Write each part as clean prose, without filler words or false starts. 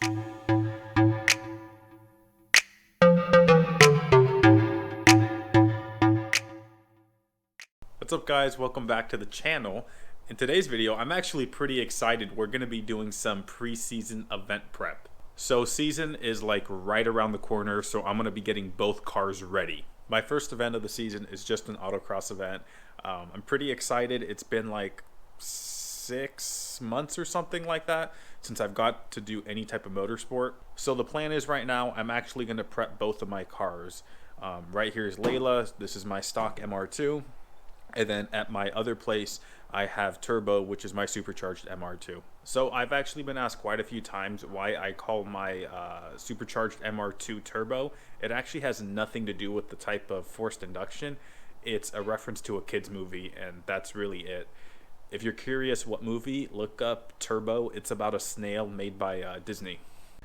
What's up guys, welcome back to the channel. In today's video, I'm actually pretty excited. We're going to be doing some preseason event prep. So season is like right around the corner, so I'm going to be getting both cars ready. My first event of the season is just an autocross event. I'm pretty excited. It's been like 6 months or something like that since I've got to do any type of motorsport. So the plan is right now I'm actually going to prep both of my cars. Right here is Layla. This is my stock MR2. And then at my other place, I have Turbo, which is my supercharged MR2. So I've actually been asked quite a few times why I call my supercharged MR2 Turbo. It actually has nothing to do with the type of forced induction. It's a reference to a kid's movie, and that's really it. If you're curious what movie, look up Turbo. It's about a snail made by Disney.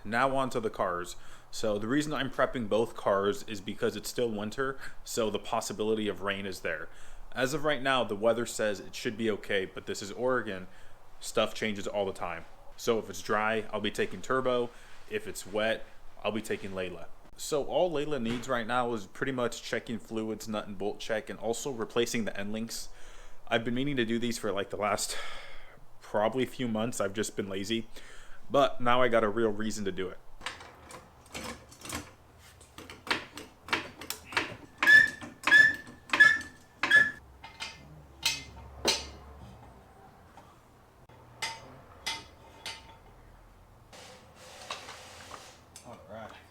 Now on to the cars. So the reason I'm prepping both cars is because it's still winter, so the possibility of rain is there. As of right now, the weather says it should be okay, but this is Oregon. Stuff changes all the time. So if it's dry, I'll be taking Turbo. If it's wet, I'll be taking Layla. So all Layla needs right now is pretty much checking fluids, nut and bolt check, and also replacing the end links. I've been meaning to do these for like the last probably few months. I've just been lazy, but now I got a real reason to do it.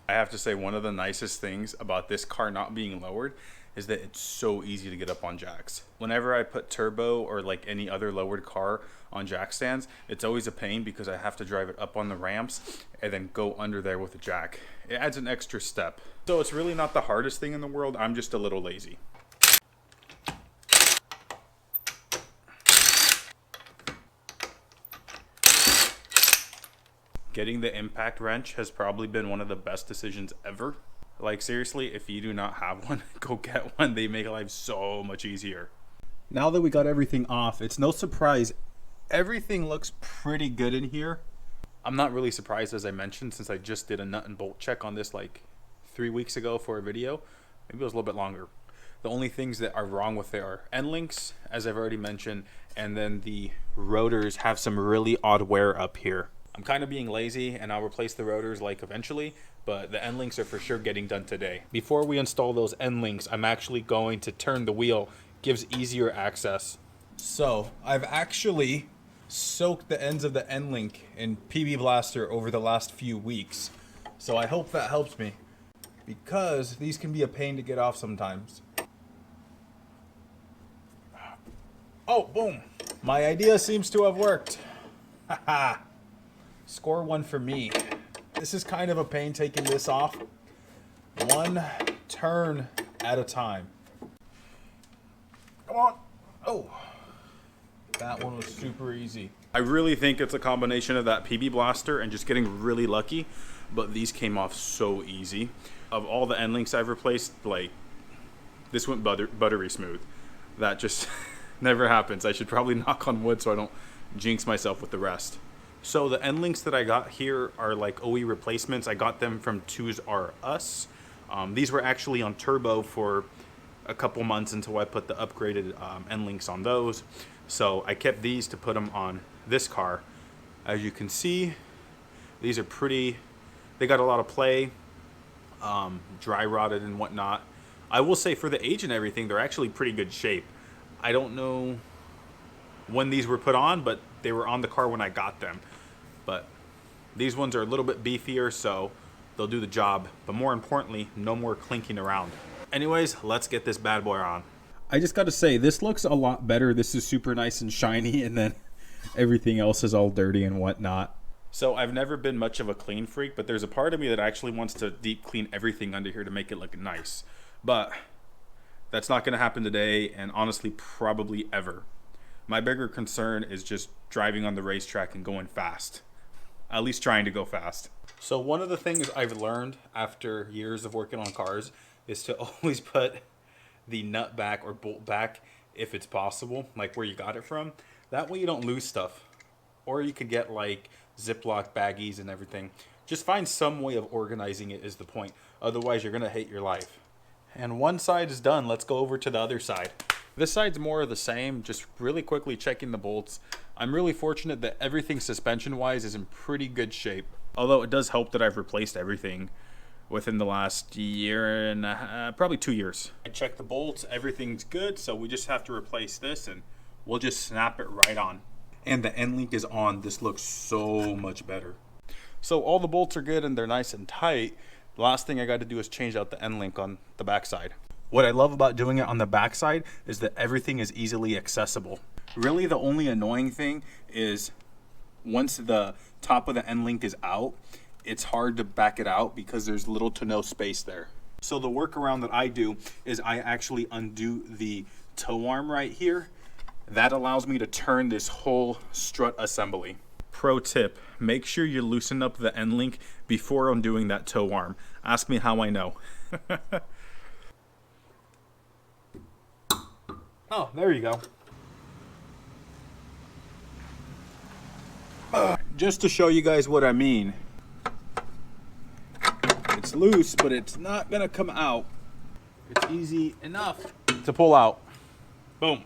I have to say, one of the nicest things about this car not being lowered is that it's so easy to get up on jacks. Whenever I put Turbo or like any other lowered car on jack stands, it's always a pain because I have to drive it up on the ramps and then go under there with a jack. It adds an extra step. So it's really not the hardest thing in the world. I'm just a little lazy. Getting the impact wrench has probably been one of the best decisions ever. Like seriously, if you do not have one, go get one. They make life so much easier. Now that we got everything off, it's no surprise. Everything looks pretty good in here. I'm not really surprised, as I mentioned, since I just did a nut and bolt check on this like 3 weeks ago for a video. Maybe it was a little bit longer. The only things that are wrong with it are end links, as I've already mentioned, and then the rotors have some really odd wear up here. I'm kind of being lazy and I'll replace the rotors like eventually, but the end links are for sure getting done today. Before we install those end links, I'm actually going to turn the wheel. Gives easier access. So I've actually soaked the ends of the end link in PB Blaster over the last few weeks. So I hope that helps me, because these can be a pain to get off sometimes. Oh, boom. My idea seems to have worked. Haha. Score one for me. This is kind of a pain taking this off. One turn at a time. Come on. Oh, that one was super easy. I really think it's a combination of that PB Blaster and just getting really lucky, but these came off so easy. Of all the end links I've replaced, like, this went buttery smooth. That just never happens. I should probably knock on wood so I don't jinx myself with the rest. So the end links that I got here are like OE replacements. I got them from Twos R Us. These were actually on Turbo for a couple months until I put the upgraded end links on those. So I kept these to put them on this car. As you can see, these are pretty, they got a lot of play, dry rotted and whatnot. I will say for the age and everything, they're actually pretty good shape. I don't know when these were put on, but they were on the car when I got them. But these ones are a little bit beefier, so they'll do the job. But more importantly, no more clinking around. Anyways, let's get this bad boy on. I just got to say, this looks a lot better. This is super nice and shiny, and then everything else is all dirty and whatnot. So I've never been much of a clean freak, but there's a part of me that actually wants to deep clean everything under here to make it look nice. But that's not going to happen today, and honestly, probably ever. My bigger concern is just driving on the racetrack and going fast. At least trying to go fast. So one of the things I've learned after years of working on cars is to always put the nut back or bolt back if it's possible, like where you got it from. That way you don't lose stuff. Or you could get like Ziploc baggies and everything. Just find some way of organizing it is the point. Otherwise, you're going to hate your life. And one side is done. Let's go over to the other side. This side's more of the same, just really quickly checking the bolts. I'm really fortunate that everything suspension-wise is in pretty good shape. Although it does help that I've replaced everything within the last year and probably 2 years. I checked the bolts, everything's good, so we just have to replace this and we'll just snap it right on. And the end link is on. This looks so much better. So all the bolts are good and they're nice and tight. The last thing I got to do is change out the end link on the backside. What I love about doing it on the backside is that everything is easily accessible. Really, the only annoying thing is once the top of the end link is out, it's hard to back it out because there's little to no space there. So the workaround that I do is I actually undo the toe arm right here. That allows me to turn this whole strut assembly. Pro tip, make sure you loosen up the end link before undoing that toe arm. Ask me how I know. Oh, there you go. Just to show you guys what I mean. It's loose, but it's not gonna come out. It's easy enough to pull out. Boom.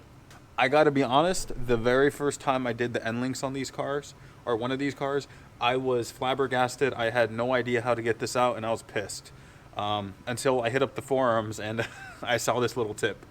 I gotta be honest, the very first time I did the end links on these cars, or one of these cars, I was flabbergasted. I had no idea how to get this out and I was pissed. Until I hit up the forums and I saw this little tip.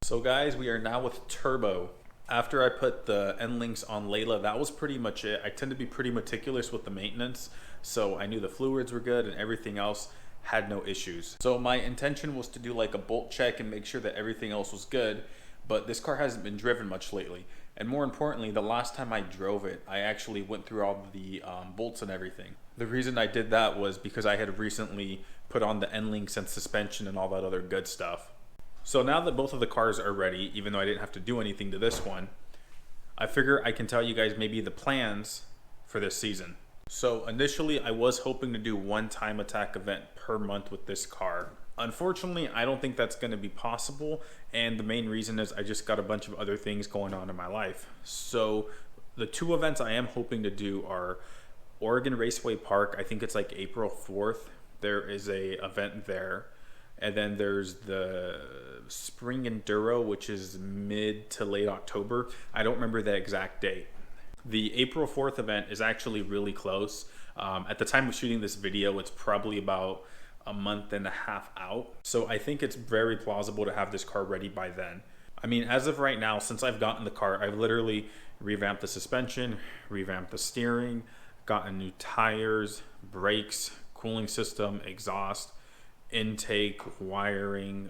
So guys, we are now with Turbo. After I put the end links on Layla, that was pretty much it. I tend to be pretty meticulous with the maintenance, so I knew the fluids were good and everything else had no issues. So my intention was to do like a bolt check and make sure that everything else was good, but this car hasn't been driven much lately. And more importantly, the last time I drove it, I actually went through all the bolts and everything. The reason I did that was because I had recently put on the end links and suspension and all that other good stuff. So now that both of the cars are ready, even though I didn't have to do anything to this one, I figure I can tell you guys maybe the plans for this season. So initially I was hoping to do one time attack event per month with this car. Unfortunately, I don't think that's going to be possible, and the main reason is I just got a bunch of other things going on in my life. So the two events I am hoping to do are Oregon Raceway Park. I think it's like April 4th. There is a event there. And then there's the Spring Enduro, which is mid to late October. I don't remember the exact date. The April 4th event is actually really close. At the time of shooting this video, it's probably about a month and a half out. So I think it's very plausible to have this car ready by then. I mean, as of right now, since I've gotten the car, I've literally revamped the suspension, revamped the steering, gotten new tires, brakes, cooling system, exhaust, intake, wiring,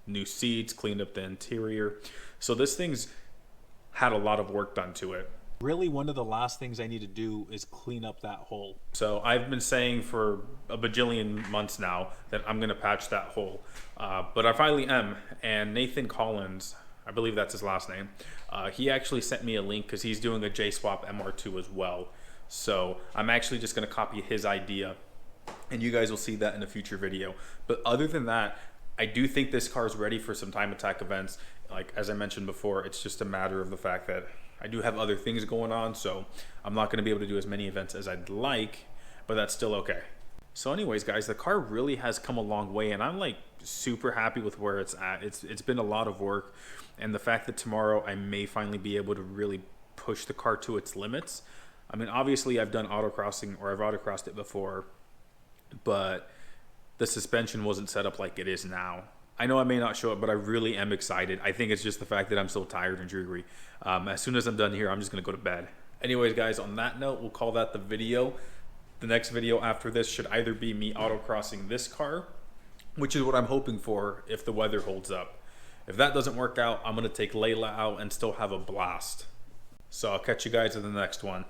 new seats, cleaned up the interior. So this thing's had a lot of work done to it. Really, one of the last things I need to do is clean up that hole. So I've been saying for a bajillion months now that I'm gonna patch that hole, but I finally am. And Nathan Collins, I believe that's his last name, he actually sent me a link because he's doing a J-Swap MR2 as well. So I'm actually just gonna copy his idea, and you guys will see that in a future video. But other than that, I do think this car is ready for some time attack events. Like, as I mentioned before, it's just a matter of the fact that I do have other things going on, so I'm not going to be able to do as many events as I'd like, but that's still okay. So anyways, guys, the car really has come a long way, and I'm like super happy with where it's at. It's been a lot of work, and the fact that tomorrow I may finally be able to really push the car to its limits. I mean, obviously I've done autocrossing, or I've autocrossed it before, but the suspension wasn't set up like it is now. I know I may not show it, but I really am excited. I think it's just the fact that I'm so tired and dreary. As soon as I'm done here, I'm just going to go to bed. Anyways, guys, on that note, we'll call that the video. The next video after this should either be me autocrossing this car, which is what I'm hoping for if the weather holds up. If that doesn't work out, I'm going to take Layla out and still have a blast. So I'll catch you guys in the next one.